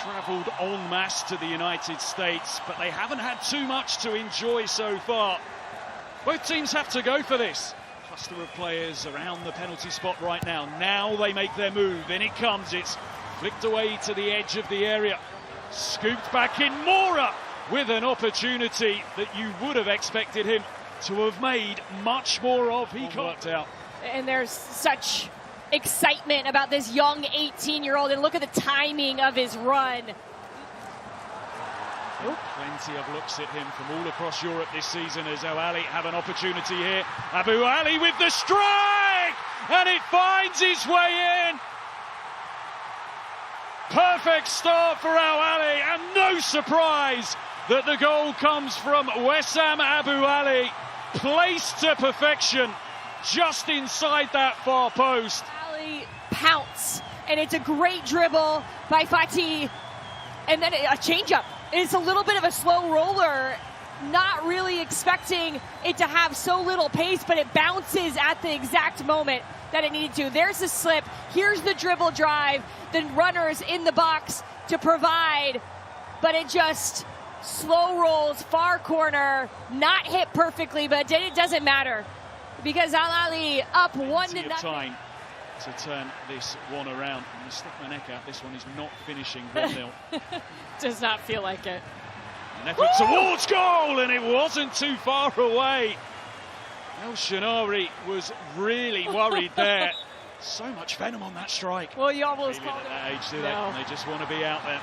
travelled en masse to the United States, but they haven't had too much to enjoy so far. Both teams have to go for this. Cluster of players around the penalty spot right now. Now they make their move. In it comes. It's flicked away to the edge of the area. Scooped back in. Mora with an opportunity that you would have expected him to have made much more of. He worked out. And there's such excitement about this young 18-year-old, and look at the timing of his run. Plenty of looks at him from all across Europe this season as Ahly have an opportunity here. Ahly with the strike, and it finds its way in. Perfect start for Ahly, and no surprise that the goal comes from Wissam Ahly, placed to perfection just inside that far post. Ahly pounce, and it's a great dribble by Fatih, and then a changeup. It's a little bit of a slow roller, not really expecting it to have so little pace, but it bounces at the exact moment that it needed to. There's the slip, here's the dribble drive, the runners in the box to provide, but it just slow rolls, far corner, not hit perfectly, but it doesn't matter because Ahly up 1-0. Time to turn this one around. I'm going to stick my neck out. This one is not finishing 1-0. Does not feel like it. An effort towards goal, and it wasn't too far away. El Shanari was really worried there. So much venom on that strike. Well, you almost called it. At that age, do they? No. They just want to be out there.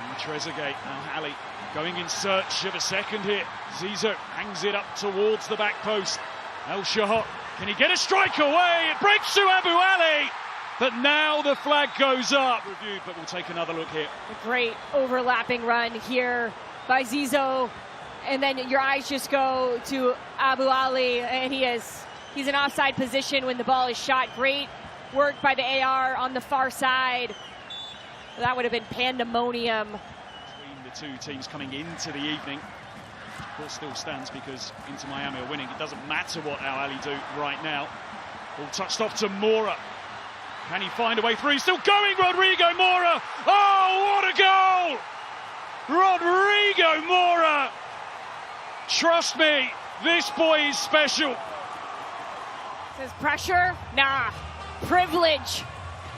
And Trezeguet, now Ahly going in search of a second hit. Zizou hangs it up towards the back post. El Shahot, can he get a strike away? It breaks to Ahly, but now the flag goes up. Reviewed, but we'll take another look here. A great overlapping run here by Zizou, and then your eyes just go to Ahly, and he's in offside position when the ball is shot. Great work by the AR on the far side. That would have been pandemonium. Between the two teams coming into the evening. Ball still stands because Inter Miami are winning. It doesn't matter what Ahly do right now. Ball touched off to Mora. Can he find a way through? He's still going, Rodrigo Mora! Oh, what a goal! Rodrigo Mora! Trust me, this boy is special. Says pressure? Nah. Privilege.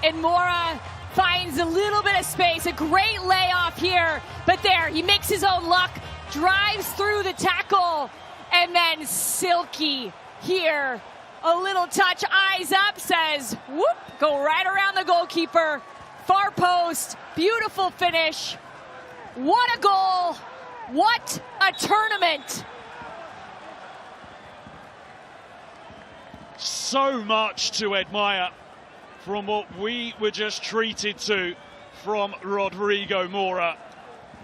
And Mora finds a little bit of space. A great layoff here. But there, he makes his own luck. Drives through the tackle. And then Silky here. A little touch, eyes up, says, whoop, go right around the goalkeeper. Far post, beautiful finish. What a goal. What a tournament. So much to admire from what we were just treated to from Rodrigo Mora.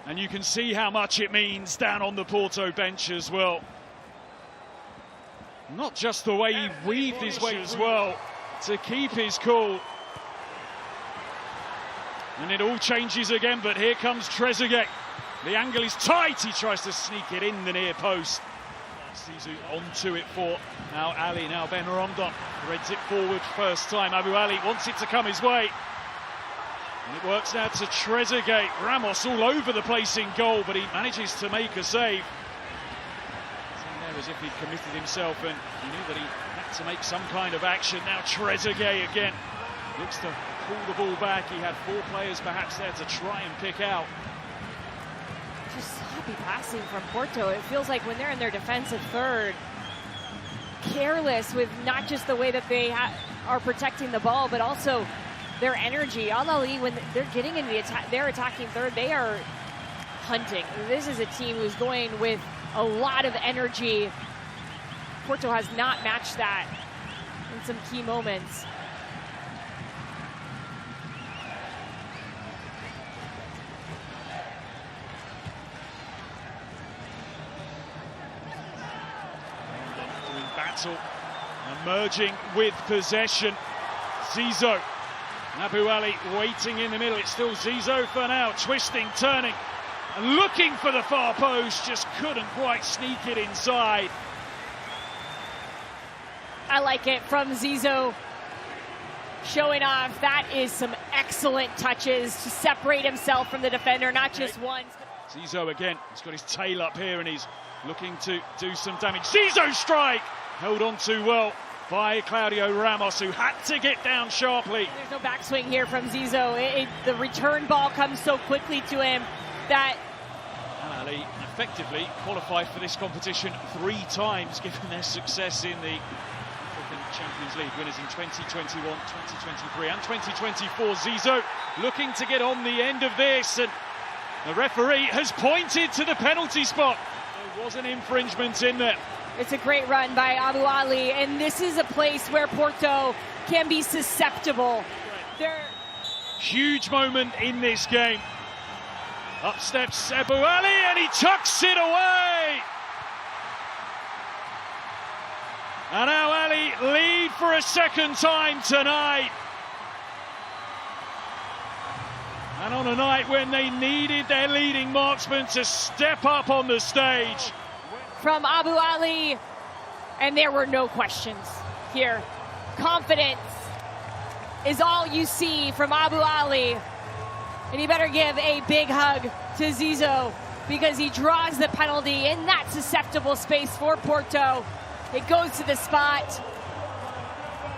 And you can see how much it means down on the Porto bench as well. Not just the way he weaved his way as well to keep his cool. And it all changes again, but here comes Trezeguet. The angle is tight, he tries to sneak it in the near post. Zizou onto it for now Ahly, now Ben Ramadan threads it forward first time. Ahly wants it to come his way. And it works now to Trezeguet. Ramos all over the place in goal, but he manages to make a save. As if he'd committed himself and he knew that he had to make some kind of action. Now Trezeguet again looks to pull the ball back. He had four players perhaps there to try and pick out. Just sloppy passing from Porto. It feels like when they're in their defensive third, careless with not just the way that they are protecting the ball, but also their energy. Ahly, when they're getting into their attacking third, they are hunting. This is a team who's going with a lot of energy. Porto has not matched that in some key moments. Doing battle, emerging with possession. Zizou, Ahly waiting in the middle. It's still Zizou for now, twisting, turning, and looking for the far post, just couldn't quite sneak it inside. I like it from Zizou. showing off. That is some excellent touches to separate himself from the defender, not just once. Zizou again, he's got his tail up here and he's looking to do some damage. Zizou strike! Held on too well by Claudio Ramos, who had to get down sharply. There's no backswing here from Zizou. The return ball comes so quickly to him that... Ahly effectively qualified for this competition 3 times, given their success in the African Champions League. Winners in 2021, 2023 and 2024. Zizou looking to get on the end of this, and the referee has pointed to the penalty spot. There was an infringement in there. It's a great run by Abu Ahly, and this is a place where Porto can be susceptible. Huge moment in this game. Up steps Abu Ahly and he tucks it away. And now Ahly lead for a second time tonight. And on a night when they needed their leading marksman to step up on the stage. From Abu Ahly, and there were no questions here. Confidence is all you see from Abu Ahly. And you better give a big hug to Zizou, because he draws the penalty in that susceptible space for Porto. It goes to the spot,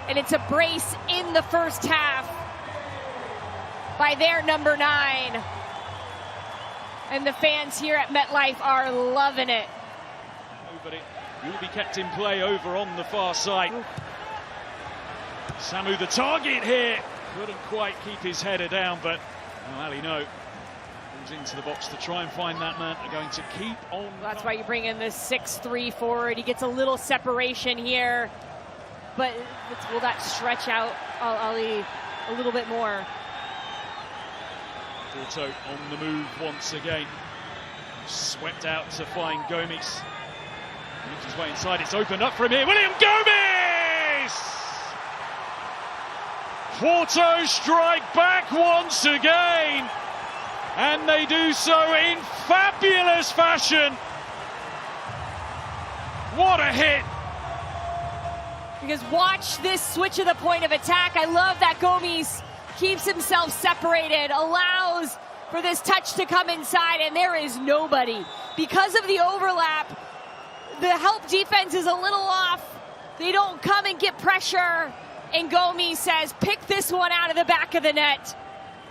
and it's a brace in the first half by their number 9. And the fans here at MetLife are loving it. But it will be kept in play over on the far side. Samu the target here. Couldn't quite keep his header down, but Ahly comes into the box to try and find that man. They're going to keep on. That's why you bring in this 6'3" forward. He gets a little separation here, but will that stretch out Ahly a little bit more? Porto on the move once again. Swept out to find Gomes. Makes his way inside, it's opened up for him here. William Gomes! Porto strike back once again, and they do so in fabulous fashion. What a hit! Because watch this switch of the point of attack. I love that Gomes keeps himself separated, allows for this touch to come inside, and there is nobody. Because of the overlap, the help defense is a little off. They don't come and get pressure. And Gomes says, pick this one out of the back of the net.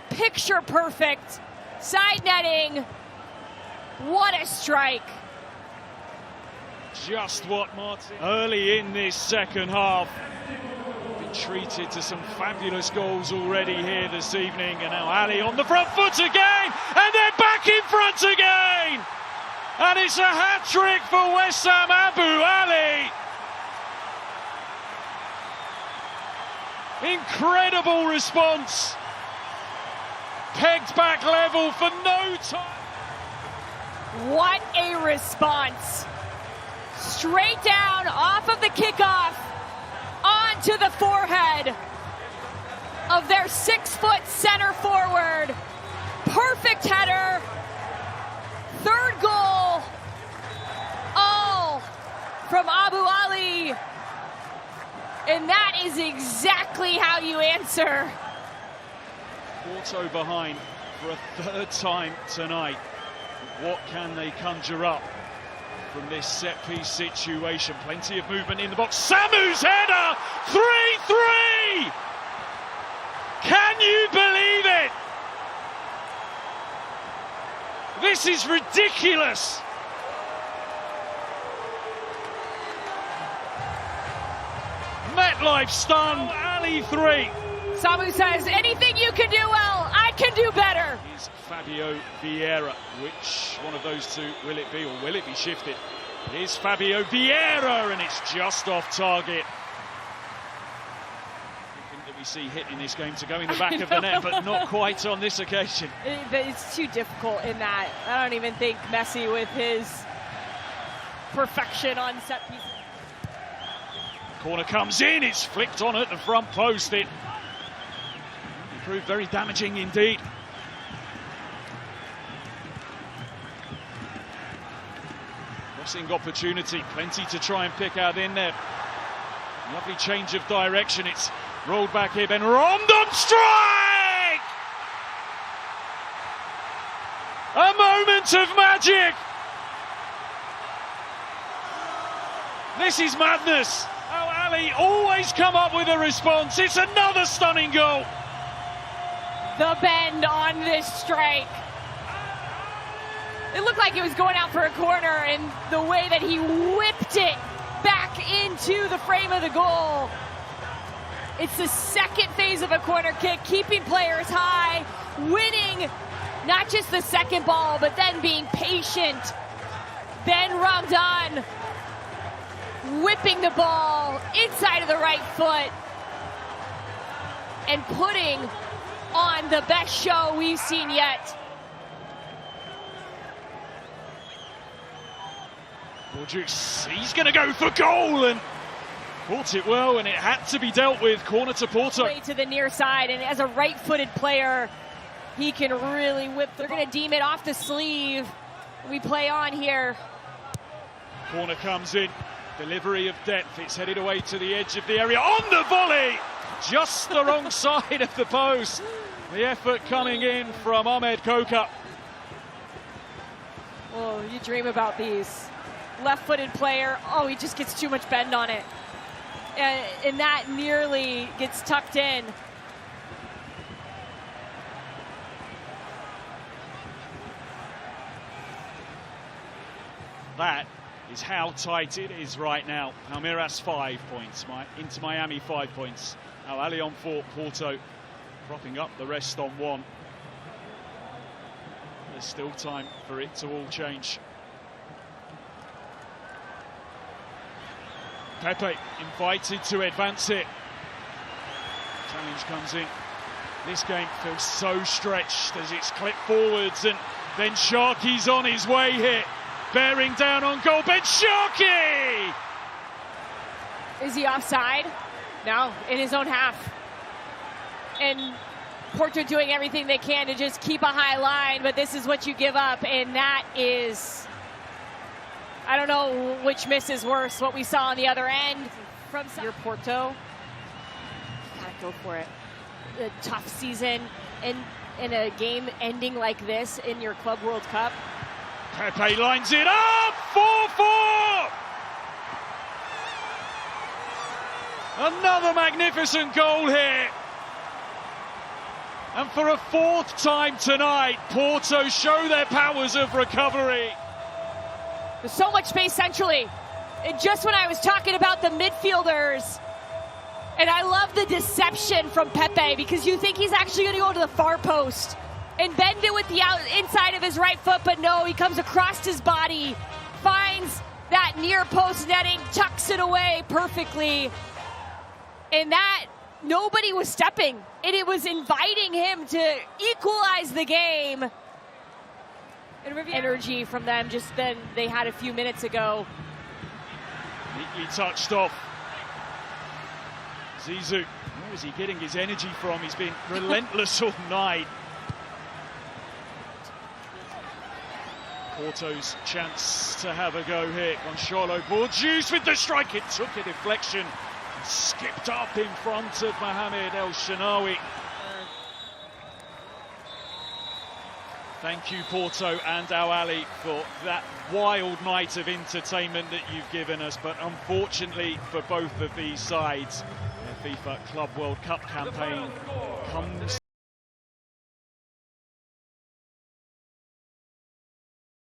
Picture perfect. Side netting. What a strike. Just what Martin early in this second half. Been treated to some fabulous goals already here this evening. And now Ahly on the front foot again. And they're back in front again. And it's a hat-trick for Wissam Abu Ahly. Incredible response. Pegged back level for no time. What a response. Straight down off of the kickoff onto the forehead of their 6-foot center forward. Perfect header. Third goal, all from Abu Ahly. And that is exactly how you answer. Porto behind for a 3rd time tonight. What can they conjure up from this set-piece situation? Plenty of movement in the box. Samu's header! 3-3! Can you believe it? This is ridiculous. MetLife stunned. Ahly 3. Samu says, anything you can do well, I can do better. Is Fabio Vieira. Which one of those two will it be, or will it be shifted? It is Fabio Vieira, and it's just off target. That we see hit in this game to go in the back of the net, but not quite on this occasion. It's too difficult in that. I don't even think Messi, with his perfection on set pieces. Corner comes in, it's flicked on at the front post. It proved very damaging indeed. Crossing opportunity, plenty to try and pick out in there. Lovely change of direction. It's Rolled back here, Ben Rondon, strike! A moment of magic! This is madness. How Ahly always come up with a response. It's another stunning goal. The bend on this strike. It looked like it was going out for a corner, and the way that he whipped it back into the frame of the goal. It's the second phase of a corner kick, keeping players high, winning not just the second ball, but then being patient. Ben Rondon whipping the ball inside of the right foot and putting on the best show we've seen yet. Borges, he's going to go for goal and caught it well, and it had to be dealt with. Corner to Porto. Play to the near side, and as a right-footed player, he can really whip. They're going to deem it off the sleeve. We play on here. Corner comes in. Delivery of depth. It's headed away to the edge of the area. On the volley! Just the wrong side of the post. The effort coming in from Ahmed Koka. Well, you dream about these. Left-footed player. Oh, he just gets too much bend on it. And that nearly gets tucked in. That is how tight it is right now. Almiras 5 points, Inter Miami 5 points. Now Ahly on 4, Porto propping up the rest on 1. There's still time for it to all change. Pepe invited to advance it. Challenge comes in. This game feels so stretched as it's clipped forwards, and then Sharkey's on his way here. Bearing down on goal, Ben Sharkey! Is he offside? No, in his own half. And Porto doing everything they can to just keep a high line, but this is what you give up, and that is, I don't know which miss is worse, what we saw on the other end from your Porto. Gotta go for it. A tough season, and in a game ending like this in your Club World Cup. Pepe lines it up, 4-4! Another magnificent goal here. And for a 4th time tonight, Porto show their powers of recovery. There's so much space centrally. And just when I was talking about the midfielders, and I love the deception from Pepe, because you think he's actually going to go to the far post and bend it with the inside of his right foot, but no, he comes across his body, finds that near post netting, tucks it away perfectly. And that, nobody was stepping, and it was inviting him to equalize the game. Energy from them just then they had a few minutes ago. Neatly touched off. Zizou, where is he getting his energy from? He's been relentless all night. Porto's chance to have a go here. Gonçalo Borges with the strike. It took a deflection and skipped up in front of Mohamed El Shenawi. Thank you, Porto and Al Ahly, for that wild night of entertainment that you've given us. But unfortunately for both of these sides, the FIFA Club World Cup campaign comes